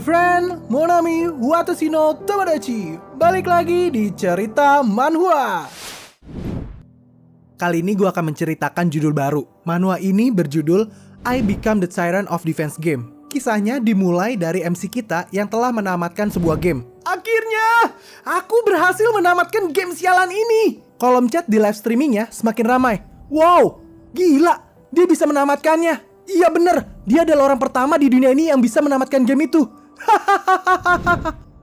friend, mon ami, watashi no tomodachi. Balik lagi di cerita manhwa. Kali ini gue akan menceritakan judul baru. Manhwa ini berjudul I Become the Tyrant of Defense Game. Kisahnya dimulai dari MC kita yang telah menamatkan sebuah game. Akhirnya, aku berhasil menamatkan game sialan ini. Kolom chat di live streamingnya semakin ramai. Wow, gila, dia bisa menamatkannya. Iya bener, dia adalah orang pertama di dunia ini yang bisa menamatkan game itu.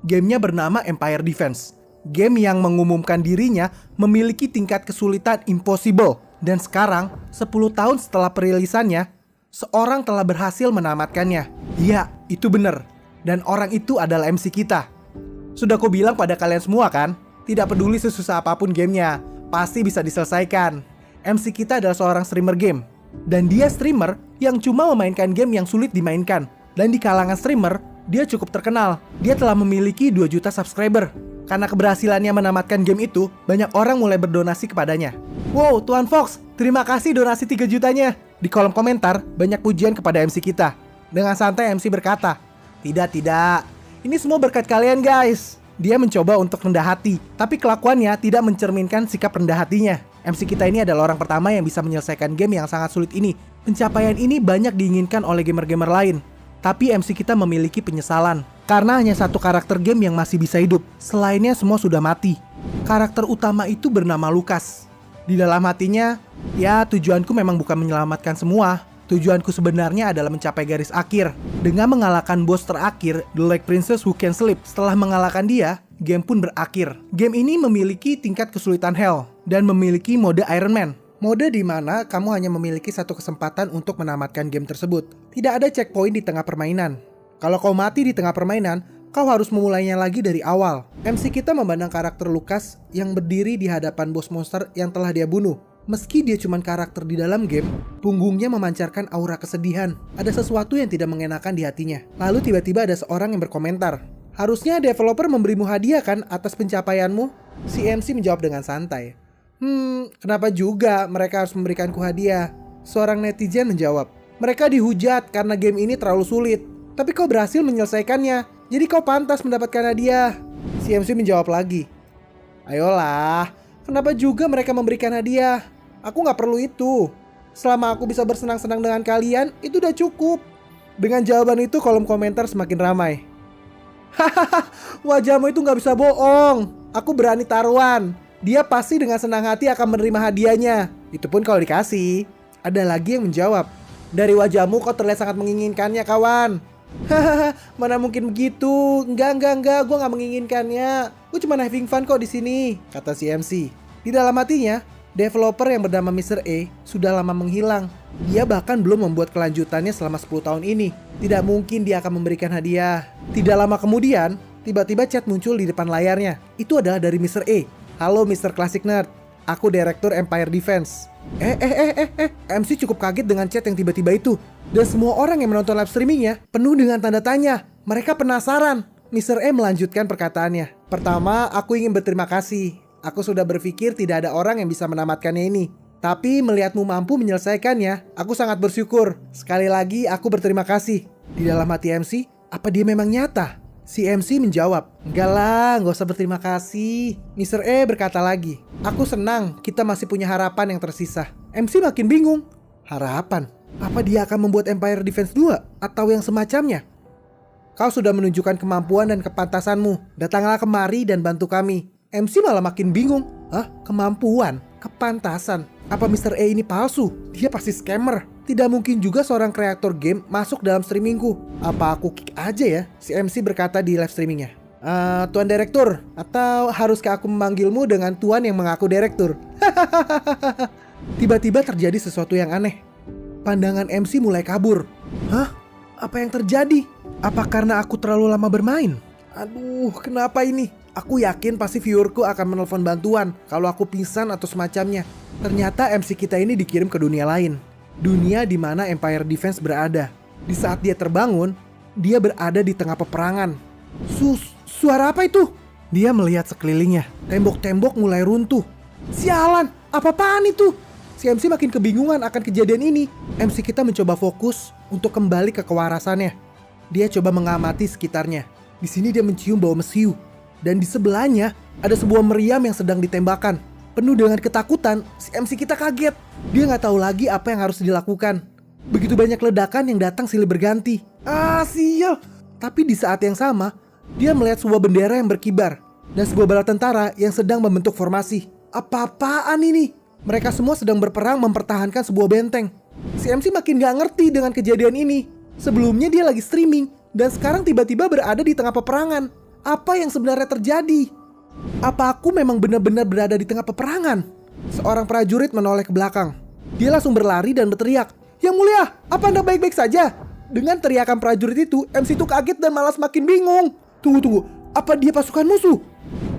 Gamenya bernama Empire Defense. Game yang mengumumkan dirinya memiliki tingkat kesulitan impossible. Dan sekarang, 10 tahun setelah perilisannya, seorang telah berhasil menamatkannya. Iya, itu bener. Dan orang itu adalah MC kita. Sudah aku bilang pada kalian semua kan, tidak peduli sesusah apapun gamenya, pasti bisa diselesaikan. MC kita adalah seorang streamer game. Dan dia streamer yang cuma memainkan game yang sulit dimainkan. Dan di kalangan streamer, dia cukup terkenal. Dia telah memiliki 2 juta subscriber. Karena keberhasilannya menamatkan game itu, banyak orang mulai berdonasi kepadanya. Wow, Tuan Fox, terima kasih donasi 3 jutanya. Di kolom komentar, banyak pujian kepada MC kita. Dengan santai MC berkata, Tidak, ini semua berkat kalian guys. Dia mencoba untuk rendah hati, tapi kelakuannya tidak mencerminkan sikap rendah hatinya. MC kita ini adalah orang pertama yang bisa menyelesaikan game yang sangat sulit ini. Pencapaian ini banyak diinginkan oleh gamer-gamer lain. Tapi MC kita memiliki penyesalan. Karena hanya satu karakter game yang masih bisa hidup. Selainnya semua sudah mati. Karakter utama itu bernama Lucas. Di dalam hatinya, ya tujuanku memang bukan menyelamatkan semua. Tujuanku sebenarnya adalah mencapai garis akhir. Dengan mengalahkan bos terakhir, The Lake Princess Who Can Sleep. Setelah mengalahkan dia, game pun berakhir. Game ini memiliki tingkat kesulitan Hell dan memiliki mode Iron Man. Mode di mana kamu hanya memiliki satu kesempatan untuk menamatkan game tersebut. Tidak ada checkpoint di tengah permainan. Kalau kau mati di tengah permainan, kau harus memulainya lagi dari awal. MC kita memandang karakter Lucas yang berdiri di hadapan bos monster yang telah dia bunuh. Meski dia cuma karakter di dalam game, punggungnya memancarkan aura kesedihan. Ada sesuatu yang tidak mengenakan di hatinya. Lalu tiba-tiba ada seorang yang berkomentar, harusnya developer memberimu hadiah kan atas pencapaianmu? Si MC menjawab dengan santai. Kenapa juga mereka harus memberikanku hadiah? Seorang netizen menjawab, mereka dihujat karena game ini terlalu sulit. Tapi kau berhasil menyelesaikannya, jadi kau pantas mendapatkan hadiah. Si MC menjawab lagi, ayolah, kenapa juga mereka memberikan hadiah? Aku gak perlu itu. Selama aku bisa bersenang-senang dengan kalian, itu udah cukup. Dengan jawaban itu kolom komentar semakin ramai. Hahaha, wajahmu itu gak bisa bohong. Aku berani taruhan. Dia pasti dengan senang hati akan menerima hadiahnya. Itu pun kalau dikasih. Ada lagi yang menjawab, dari wajahmu kau terlihat sangat menginginkannya kawan. Hahaha, mana mungkin begitu. Enggak, gue gak menginginkannya. Gue cuma having fun kok di sini, kata si MC. Di dalam hatinya, developer yang bernama Mr. A sudah lama menghilang. Dia bahkan belum membuat kelanjutannya selama 10 tahun ini. Tidak mungkin dia akan memberikan hadiah. Tidak lama kemudian, tiba-tiba chat muncul di depan layarnya. Itu adalah dari Mr. A. Halo Mr. Classic Nerd, aku direktur Empire Defense. MC cukup kaget dengan chat yang tiba-tiba itu. Dan semua orang yang menonton live streamingnya penuh dengan tanda tanya. Mereka penasaran. Mr. A melanjutkan perkataannya. Pertama, aku ingin berterima kasih. Aku sudah berpikir tidak ada orang yang bisa menamatkannya ini. Tapi melihatmu mampu menyelesaikannya, aku sangat bersyukur. Sekali lagi aku berterima kasih. Di dalam hati MC, apa dia memang nyata? Si MC menjawab, enggak lah, gak usah berterima kasih. Mr. A berkata lagi, aku senang kita masih punya harapan yang tersisa. MC makin bingung. Harapan? Apa dia akan membuat Empire Defense 2? Atau yang semacamnya? Kau sudah menunjukkan kemampuan dan kepantasanmu. Datanglah kemari dan bantu kami. MC malah makin bingung. Hah? Kemampuan? Kepantasan? Apa Mr. A ini palsu? Dia pasti scammer. Tidak mungkin juga seorang kreator game masuk dalam streamingku. Apa aku kick aja ya? Si MC berkata di live streamingnya. Tuan Direktur, atau haruskah aku memanggilmu dengan Tuan yang mengaku Direktur? Tiba-tiba terjadi sesuatu yang aneh. Pandangan MC mulai kabur. Hah? Apa yang terjadi? Apa karena aku terlalu lama bermain? Aduh, kenapa ini? Aku yakin pasti viewerku akan menelpon bantuan kalau aku pingsan atau semacamnya. Ternyata MC kita ini dikirim ke dunia lain. Dunia di mana Empire Defense berada. Di saat dia terbangun, dia berada di tengah peperangan. Suara apa itu? Dia melihat sekelilingnya. Tembok-tembok mulai runtuh. Sialan, apa-apaan itu? Si MC makin kebingungan akan kejadian ini. MC kita mencoba fokus untuk kembali ke kewarasannya. Dia coba mengamati sekitarnya. Di sini dia mencium bau mesiu. Dan di sebelahnya ada sebuah meriam yang sedang ditembakkan. Penuh dengan ketakutan, si MC kita kaget. Dia nggak tahu lagi apa yang harus dilakukan. Begitu banyak ledakan yang datang silih berganti. Sial! Tapi di saat yang sama, dia melihat sebuah bendera yang berkibar dan sebuah bala tentara yang sedang membentuk formasi. Apa-apaan ini? Mereka semua sedang berperang mempertahankan sebuah benteng. Si MC makin gak ngerti dengan kejadian ini. Sebelumnya dia lagi streaming dan sekarang tiba-tiba berada di tengah peperangan. Apa yang sebenarnya terjadi? Apa aku memang benar-benar berada di tengah peperangan? Seorang prajurit menoleh ke belakang. Dia langsung berlari dan berteriak, "Yang mulia, apa Anda baik-baik saja?" Dengan teriakan prajurit itu, MC itu kaget dan malah semakin bingung. Tunggu, apa dia pasukan musuh?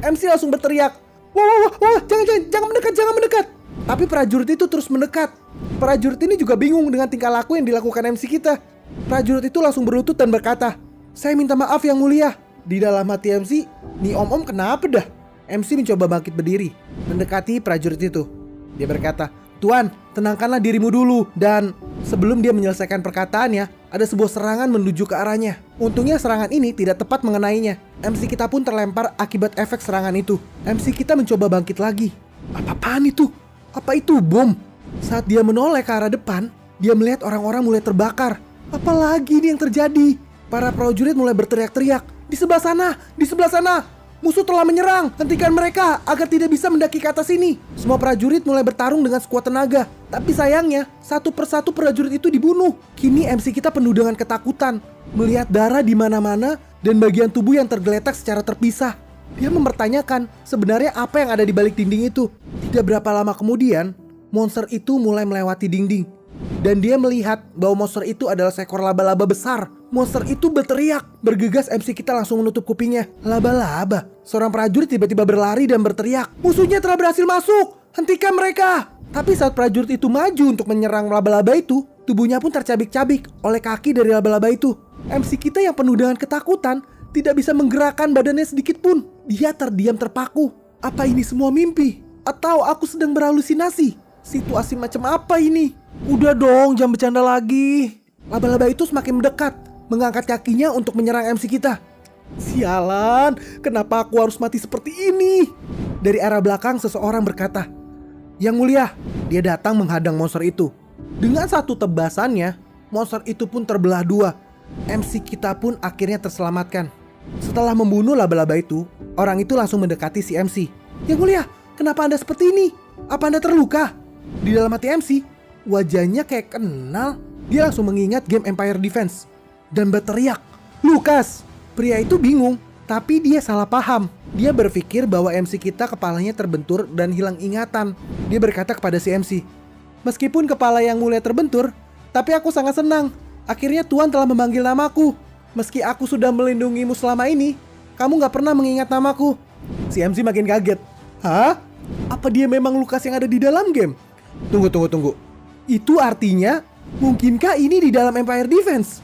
MC langsung berteriak, Wah, jangan mendekat. Tapi prajurit itu terus mendekat. Prajurit ini juga bingung dengan tingkah laku yang dilakukan MC kita. Prajurit itu langsung berlutut dan berkata, "Saya minta maaf yang mulia." Di dalam hati MC, nih om kenapa dah? MC mencoba bangkit berdiri, mendekati prajurit itu. Dia berkata, "Tuan, tenangkanlah dirimu dulu." Dan sebelum dia menyelesaikan perkataannya, ada sebuah serangan menuju ke arahnya. Untungnya serangan ini tidak tepat mengenainya. MC kita pun terlempar akibat efek serangan itu. MC kita mencoba bangkit lagi. Apa-apaan itu? Apa itu bom? Saat dia menoleh ke arah depan, dia melihat orang-orang mulai terbakar. Apalagi ini yang terjadi? Para prajurit mulai berteriak-teriak. Di sebelah sana! Musuh telah menyerang, hentikan mereka agar tidak bisa mendaki ke atas ini." Semua prajurit mulai bertarung dengan sekuat tenaga. Tapi sayangnya, satu persatu prajurit itu dibunuh. Kini MC kita penuh dengan ketakutan, melihat darah di mana-mana dan bagian tubuh yang tergeletak secara terpisah. Dia mempertanyakan sebenarnya apa yang ada di balik dinding itu. Tidak berapa lama kemudian, monster itu mulai melewati dinding. Dan dia melihat bahwa monster itu adalah seekor laba-laba besar. Monster itu berteriak. Bergegas MC kita langsung menutup kupingnya. Laba-laba. Seorang prajurit tiba-tiba berlari dan berteriak, "Musuhnya telah berhasil masuk! Hentikan mereka!" Tapi saat prajurit itu maju untuk menyerang laba-laba itu, tubuhnya pun tercabik-cabik oleh kaki dari laba-laba itu. MC kita yang penuh dengan ketakutan tidak bisa menggerakkan badannya sedikit pun. Dia terdiam terpaku. Apa ini semua mimpi? Atau aku sedang berhalusinasi? Situasi macam apa ini? Udah dong, jangan bercanda lagi. Laba-laba itu semakin mendekat, mengangkat kakinya untuk menyerang MC kita. Sialan, kenapa aku harus mati seperti ini? Dari arah belakang seseorang berkata, "Yang mulia." Dia datang menghadang monster itu. Dengan satu tebasannya, monster itu pun terbelah dua. MC kita pun akhirnya terselamatkan. Setelah membunuh laba-laba itu, orang itu langsung mendekati si MC. "Yang mulia, kenapa Anda seperti ini? Apa Anda terluka?" Di dalam hati MC, wajahnya kayak kenal. Dia langsung mengingat game Empire Defense dan berteriak, "Lukas!" Pria itu bingung, tapi dia salah paham. Dia berpikir bahwa MC kita kepalanya terbentur dan hilang ingatan. Dia berkata kepada si MC, "Meskipun kepala yang mulia terbentur, tapi aku sangat senang. Akhirnya Tuhan telah memanggil namaku. Meski aku sudah melindungimu selama ini, kamu gak pernah mengingat namaku." Si MC makin kaget. "Hah? Apa dia memang Lukas yang ada di dalam game?" Tunggu. Itu artinya, mungkinkah ini di dalam Empire Defense?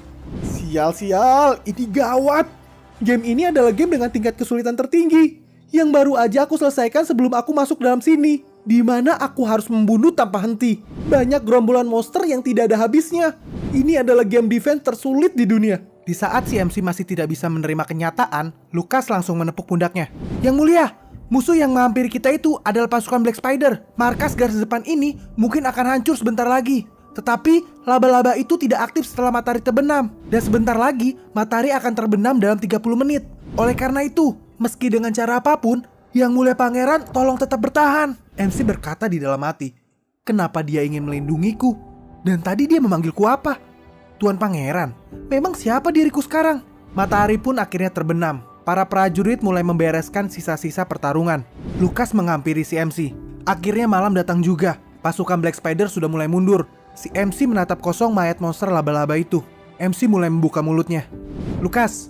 Sial, ini gawat. Game ini adalah game dengan tingkat kesulitan tertinggi yang baru aja aku selesaikan sebelum aku masuk dalam sini, di mana aku harus membunuh tanpa henti. Banyak gerombolan monster yang tidak ada habisnya. Ini adalah game defense tersulit di dunia. Di saat si MC masih tidak bisa menerima kenyataan, Lukas langsung menepuk pundaknya. "Yang mulia, musuh yang menghampiri kita itu adalah pasukan Black Spider. Markas garis depan ini mungkin akan hancur sebentar lagi. Tetapi laba-laba itu tidak aktif setelah matahari terbenam. Dan sebentar lagi matahari akan terbenam dalam 30 menit. Oleh karena itu, meski dengan cara apapun, Yang Mulia Pangeran tolong tetap bertahan." MC berkata di dalam hati, kenapa dia ingin melindungiku? Dan tadi dia memanggilku apa? Tuan Pangeran? Memang siapa diriku sekarang? Matahari pun akhirnya terbenam. Para prajurit mulai membereskan sisa-sisa pertarungan. Lukas menghampiri si MC. Akhirnya malam datang juga. Pasukan Black Spider sudah mulai mundur. Si MC menatap kosong mayat monster laba-laba itu. MC mulai membuka mulutnya. "Lukas."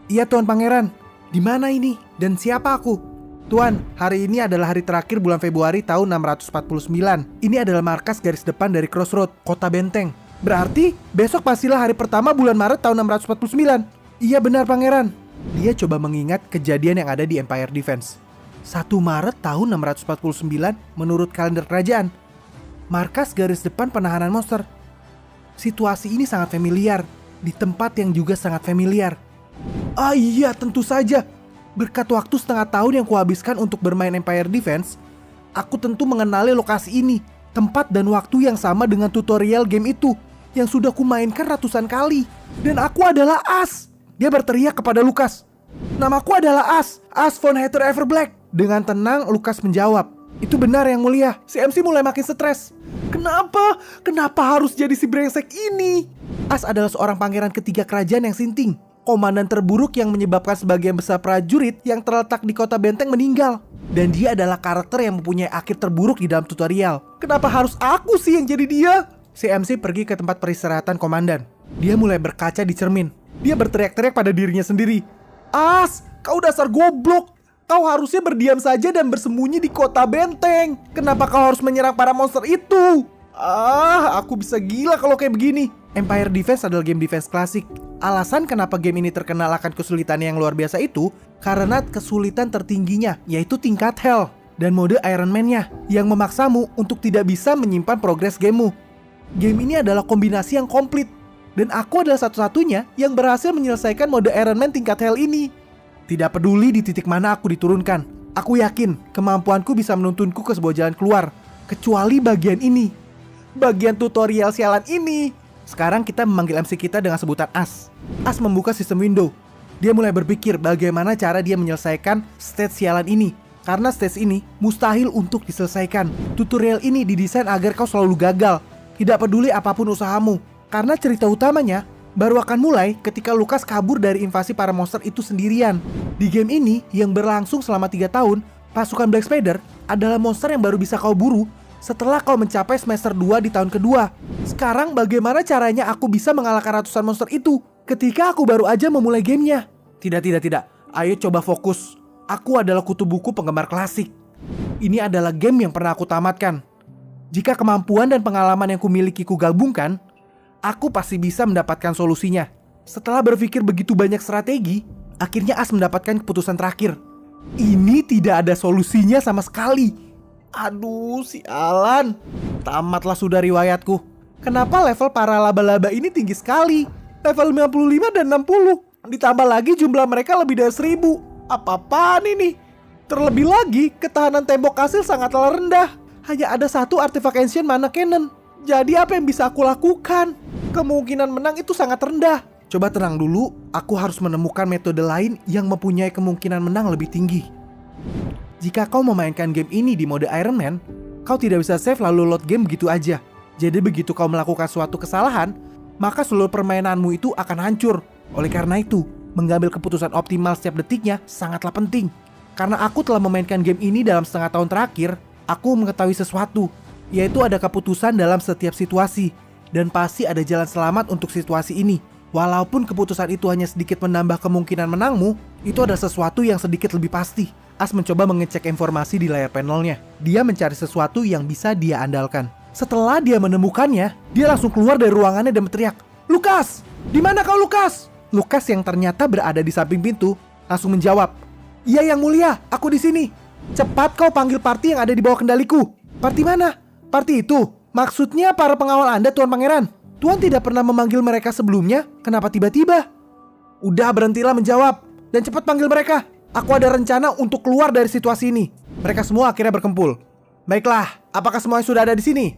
"Iya Tuan Pangeran." "Di mana ini? Dan siapa aku?" "Tuan, hari ini adalah hari terakhir bulan Februari tahun 649. Ini adalah markas garis depan dari Crossroad, kota benteng. Berarti besok pastilah hari pertama bulan Maret tahun 649. "Iya benar Pangeran." Dia coba mengingat kejadian yang ada di Empire Defense. 1 Maret tahun 649 menurut kalender kerajaan. Markas garis depan penahanan monster. Situasi ini sangat familiar. di tempat yang juga sangat familiar. Ah iya, tentu saja. Berkat waktu setengah tahun yang kuhabiskan untuk bermain Empire Defense, aku tentu mengenali lokasi ini, tempat dan waktu yang sama dengan tutorial game itu yang sudah kumainkan ratusan kali. Dan aku adalah As. Dia berteriak kepada Lucas. Namaku adalah As von Hater Everblack. Dengan tenang, Lucas menjawab. Itu benar yang mulia. Si MC mulai makin stres. Kenapa? Kenapa harus jadi si brengsek ini? As adalah seorang pangeran ketiga kerajaan yang sinting. Komandan terburuk yang menyebabkan sebagian besar prajurit yang terletak di kota benteng meninggal. Dan dia adalah karakter yang mempunyai akhir terburuk di dalam tutorial. Kenapa harus aku sih yang jadi dia? Si MC pergi ke tempat peristirahatan komandan. Dia mulai berkaca di cermin. Dia berteriak-teriak pada dirinya sendiri. As, kau dasar goblok. Kau harusnya berdiam saja dan bersembunyi di kota benteng. Kenapa kau harus menyerang para monster itu? Aku bisa gila kalau kayak begini. Empire Defense adalah game defense klasik. Alasan kenapa game ini terkenal akan kesulitan yang luar biasa itu karena kesulitan tertingginya, yaitu tingkat Hell dan mode Iron Man-nya yang memaksamu untuk tidak bisa menyimpan progres gamemu. Game ini adalah kombinasi yang komplit, dan aku adalah satu-satunya yang berhasil menyelesaikan mode Iron Man tingkat Hell ini. Tidak peduli di titik mana aku diturunkan, aku yakin kemampuanku bisa menuntunku ke sebuah jalan keluar, kecuali bagian ini. Bagian tutorial sialan ini. Sekarang kita memanggil MC kita dengan sebutan As. As membuka sistem window. Dia mulai berpikir bagaimana cara dia menyelesaikan stage sialan ini. Karena stage ini mustahil untuk diselesaikan. Tutorial ini didesain agar kau selalu gagal, tidak peduli apapun usahamu. Karena cerita utamanya baru akan mulai ketika Lucas kabur dari invasi para monster itu sendirian. Di game ini yang berlangsung selama 3 tahun, pasukan Black Spider adalah monster yang baru bisa kau buru setelah kau mencapai semester 2 di tahun kedua. Sekarang bagaimana caranya aku bisa mengalahkan ratusan monster itu ketika aku baru aja memulai gamenya? Tidak. Ayo coba fokus. Aku adalah kutu buku penggemar klasik. Ini adalah game yang pernah aku tamatkan. Jika kemampuan dan pengalaman yang kumiliki kugabungkan, aku pasti bisa mendapatkan solusinya. Setelah berpikir begitu banyak strategi, akhirnya As mendapatkan keputusan terakhir. Ini tidak ada solusinya sama sekali. Aduh, sialan. Tamatlah sudah riwayatku. Kenapa level para laba-laba ini tinggi sekali? Level 55 dan 60. Ditambah lagi jumlah mereka lebih dari 1000. Apa-apaan ini? Terlebih lagi, ketahanan tembok kastil sangatlah rendah. Hanya ada satu artefak ancient mana cannon. Jadi apa yang bisa aku lakukan? Kemungkinan menang itu sangat rendah. Coba tenang dulu, aku harus menemukan metode lain yang mempunyai kemungkinan menang lebih tinggi. Jika kau memainkan game ini di mode Iron Man, kau tidak bisa save lalu load game begitu aja. Jadi begitu kau melakukan suatu kesalahan, maka seluruh permainanmu itu akan hancur. Oleh karena itu, mengambil keputusan optimal setiap detiknya sangatlah penting. Karena aku telah memainkan game ini dalam setengah tahun terakhir, aku mengetahui sesuatu, yaitu ada keputusan dalam setiap situasi. Dan pasti ada jalan selamat untuk situasi ini. Walaupun keputusan itu hanya sedikit menambah kemungkinan menangmu, itu adalah sesuatu yang sedikit lebih pasti. As mencoba mengecek informasi di layar panelnya. Dia mencari sesuatu yang bisa dia andalkan. Setelah dia menemukannya, dia langsung keluar dari ruangannya dan berteriak, "Lucas! Di mana kau, Lucas?" Lucas yang ternyata berada di samping pintu langsung menjawab, "Iya yang mulia, aku di sini. Cepat kau panggil party yang ada di bawah kendaliku." "Party mana?" "Party itu. Maksudnya para pengawal Anda, Tuan Pangeran. Tuan tidak pernah memanggil mereka sebelumnya. Kenapa tiba-tiba?" "Udah, berhentilah menjawab dan cepat panggil mereka. Aku ada rencana untuk keluar dari situasi ini." Mereka semua akhirnya berkumpul. "Baiklah, apakah semuanya sudah ada di sini?"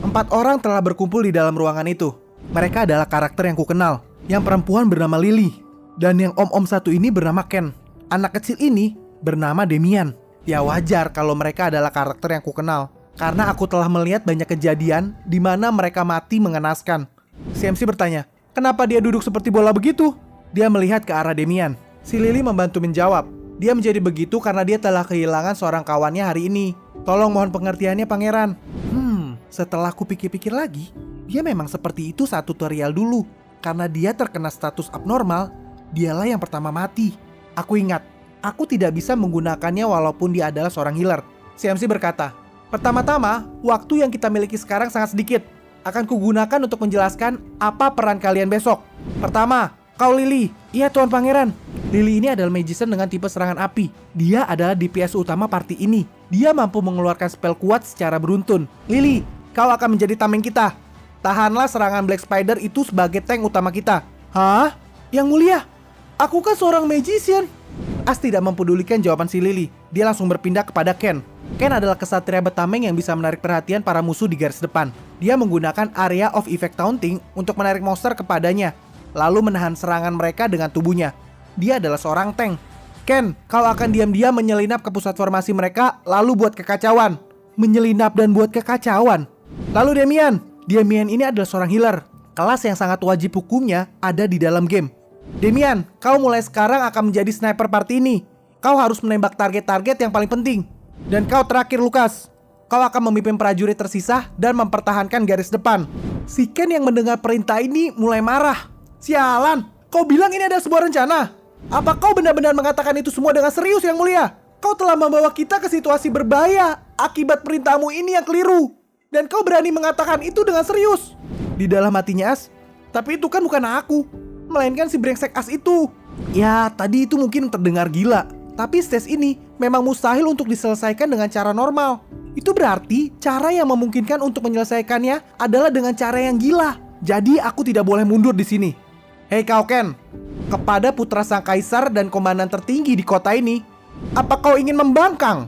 4 orang telah berkumpul di dalam ruangan itu. Mereka adalah karakter yang kukenal. Yang perempuan bernama Lily, dan yang om-om satu ini bernama Ken. Anak kecil ini bernama Demian. Ya wajar kalau mereka adalah karakter yang kukenal, karena aku telah melihat banyak kejadian di mana mereka mati mengenaskan. CMC bertanya, "Kenapa dia duduk seperti bola begitu?" Dia melihat ke arah Demian. Si Lily membantu menjawab, "Dia menjadi begitu karena dia telah kehilangan seorang kawannya hari ini. Tolong mohon pengertiannya, Pangeran." Setelah aku pikir-pikir lagi, dia memang seperti itu saat tutorial dulu. Karena dia terkena status abnormal, dialah yang pertama mati. Aku ingat, aku tidak bisa menggunakannya walaupun dia adalah seorang healer. CMC berkata, "Pertama-tama, waktu yang kita miliki sekarang sangat sedikit. Akan kugunakan untuk menjelaskan apa peran kalian besok. Pertama, kau Lily." "Iya, Tuan Pangeran." Lily ini adalah magician dengan tipe serangan api. Dia adalah DPS utama party ini. Dia mampu mengeluarkan spell kuat secara beruntun. "Lily, kau akan menjadi tameng kita. Tahanlah serangan Black Spider itu sebagai tank utama kita. Hah? Yang mulia, aku kan seorang magician. As tidak mempedulikan jawaban si Lily. Dia langsung berpindah kepada Ken. Ken adalah kesatria Betameng yang bisa menarik perhatian para musuh di garis depan. Dia menggunakan area of effect taunting untuk menarik monster kepadanya, lalu menahan serangan mereka dengan tubuhnya. Dia adalah seorang tank. Ken, kau akan diam-diam menyelinap ke pusat formasi mereka, lalu buat kekacauan. Menyelinap dan buat kekacauan. Lalu Damian ini adalah seorang healer. Kelas yang sangat wajib hukumnya ada di dalam game. Damian, kau mulai sekarang akan menjadi sniper party ini. Kau harus menembak target-target yang paling penting. Dan kau terakhir, Lucas. Kau akan memimpin prajurit tersisa dan mempertahankan garis depan. Si Ken yang mendengar perintah ini mulai marah. Sialan, kau bilang ini ada sebuah rencana? Apa kau benar-benar mengatakan itu semua dengan serius, Yang Mulia? Kau telah membawa kita ke situasi berbahaya akibat perintahmu ini yang keliru. Dan kau berani mengatakan itu dengan serius. Di dalam hatinya As, tapi itu kan bukan aku, melainkan si brengsek As itu. Ya, tadi itu mungkin terdengar gila, tapi stage ini memang mustahil untuk diselesaikan dengan cara normal. Itu berarti cara yang memungkinkan untuk menyelesaikannya adalah dengan cara yang gila. Jadi aku tidak boleh mundur di sini. Hei kau Ken, kepada putra sang kaisar dan komandan tertinggi di kota ini, apa kau ingin membangkang?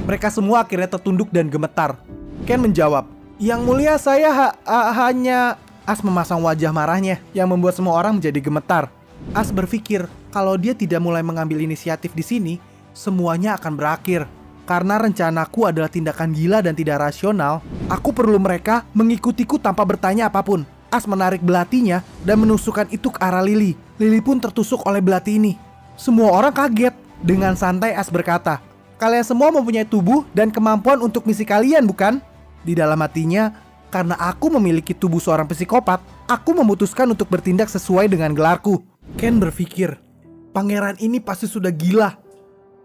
Mereka semua akhirnya tertunduk dan gemetar. Ken menjawab, Yang Mulia, saya hanya... As memasang wajah marahnya yang membuat semua orang menjadi gemetar. As berpikir kalau dia tidak mulai mengambil inisiatif di sini, semuanya akan berakhir. Karena rencanaku adalah tindakan gila dan tidak rasional, aku perlu mereka mengikutiku tanpa bertanya apapun. As menarik belatinya dan menusukkan itu ke arah Lily. Lily pun tertusuk oleh belati ini. Semua orang kaget. Dengan santai As berkata, kalian semua mempunyai tubuh dan kemampuan untuk misi kalian, bukan? Di dalam hatinya, karena aku memiliki tubuh seorang psikopat, aku memutuskan untuk bertindak sesuai dengan gelarku. Ken berpikir, pangeran ini pasti sudah gila.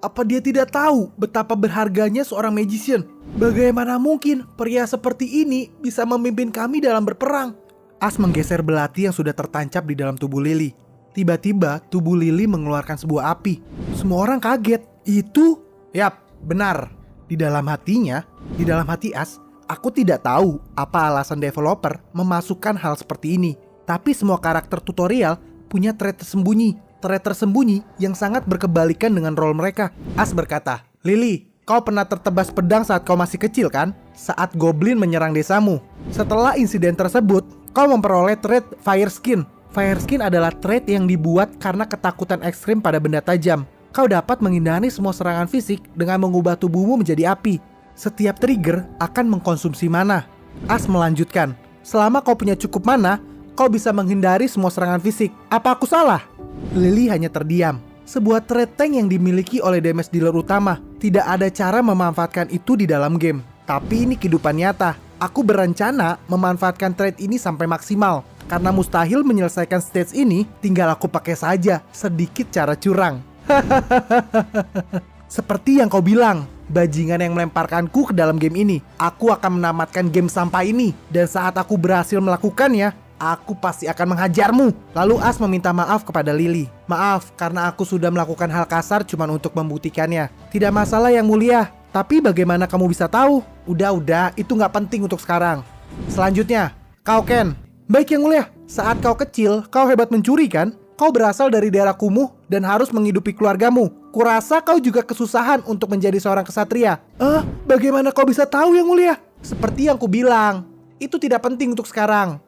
Apa dia tidak tahu betapa berharganya seorang magician? Bagaimana mungkin pria seperti ini bisa memimpin kami dalam berperang? As menggeser belati yang sudah tertancap di dalam tubuh Lily. Tiba-tiba tubuh Lily mengeluarkan sebuah api. Semua orang kaget. Itu? Yap, benar. Di dalam hatinya, di dalam hati As, aku tidak tahu apa alasan developer memasukkan hal seperti ini. Tapi semua karakter tutorial punya trait tersembunyi. Trait tersembunyi yang sangat berkebalikan dengan role mereka. As berkata, Lily, kau pernah tertebas pedang saat kau masih kecil kan? Saat goblin menyerang desamu. Setelah insiden tersebut, kau memperoleh trait Fire Skin. Fire Skin adalah trait yang dibuat karena ketakutan ekstrim pada benda tajam. Kau dapat menghindari semua serangan fisik dengan mengubah tubuhmu menjadi api. Setiap trigger akan mengkonsumsi mana. As melanjutkan, selama kau punya cukup mana, kau bisa menghindari semua serangan fisik. Apa aku salah? Lily hanya terdiam. Sebuah trait tank yang dimiliki oleh damage dealer utama. Tidak ada cara memanfaatkan itu di dalam game. Tapi ini kehidupan nyata. Aku berencana memanfaatkan trait ini sampai maksimal. Karena mustahil menyelesaikan stage ini, tinggal aku pakai saja sedikit cara curang. Seperti yang kau bilang, bajingan yang melemparkanku ke dalam game ini. Aku akan menamatkan game sampah ini. Dan saat aku berhasil melakukannya, aku pasti akan menghajarmu. Lalu As meminta maaf kepada Lily. Maaf, karena aku sudah melakukan hal kasar cuma untuk membuktikannya. Tidak masalah Yang Mulia. Tapi bagaimana kamu bisa tahu? Udah, itu gak penting untuk sekarang. Selanjutnya, kau Ken. Baik Yang Mulia, saat kau kecil, kau hebat mencuri kan? Kau berasal dari daerah kumuh dan harus menghidupi keluargamu. Kurasa kau juga kesusahan untuk menjadi seorang kesatria. Bagaimana kau bisa tahu Yang Mulia? Seperti yang kubilang, itu tidak penting untuk sekarang.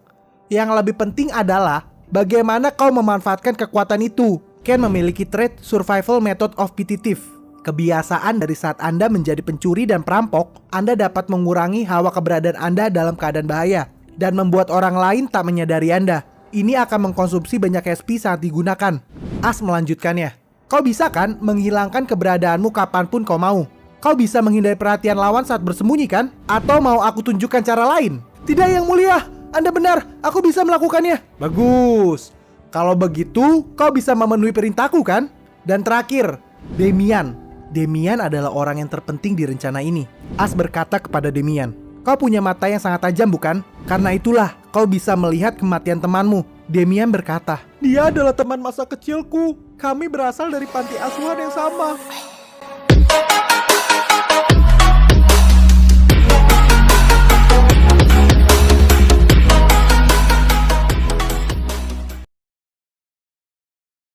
Yang lebih penting adalah bagaimana kau memanfaatkan kekuatan itu. Ken memiliki trait Survival Method of Petitive. Kebiasaan dari saat Anda menjadi pencuri dan perampok, Anda dapat mengurangi hawa keberadaan Anda dalam keadaan bahaya dan membuat orang lain tak menyadari Anda. Ini akan mengkonsumsi banyak SP saat digunakan. As melanjutkannya. Kau bisa kan menghilangkan keberadaanmu kapanpun kau mau. Kau bisa menghindari perhatian lawan saat bersembunyi kan? Atau mau aku tunjukkan cara lain? Tidak Yang Mulia, Anda benar, aku bisa melakukannya. Bagus. Kalau begitu, kau bisa memenuhi perintahku kan? Dan terakhir, Damian. Damian adalah orang yang terpenting di rencana ini. As berkata kepada Damian, kau punya mata yang sangat tajam bukan? Karena itulah kau bisa melihat kematian temanmu. Damian berkata, dia adalah teman masa kecilku. Kami berasal dari panti asuhan yang sama.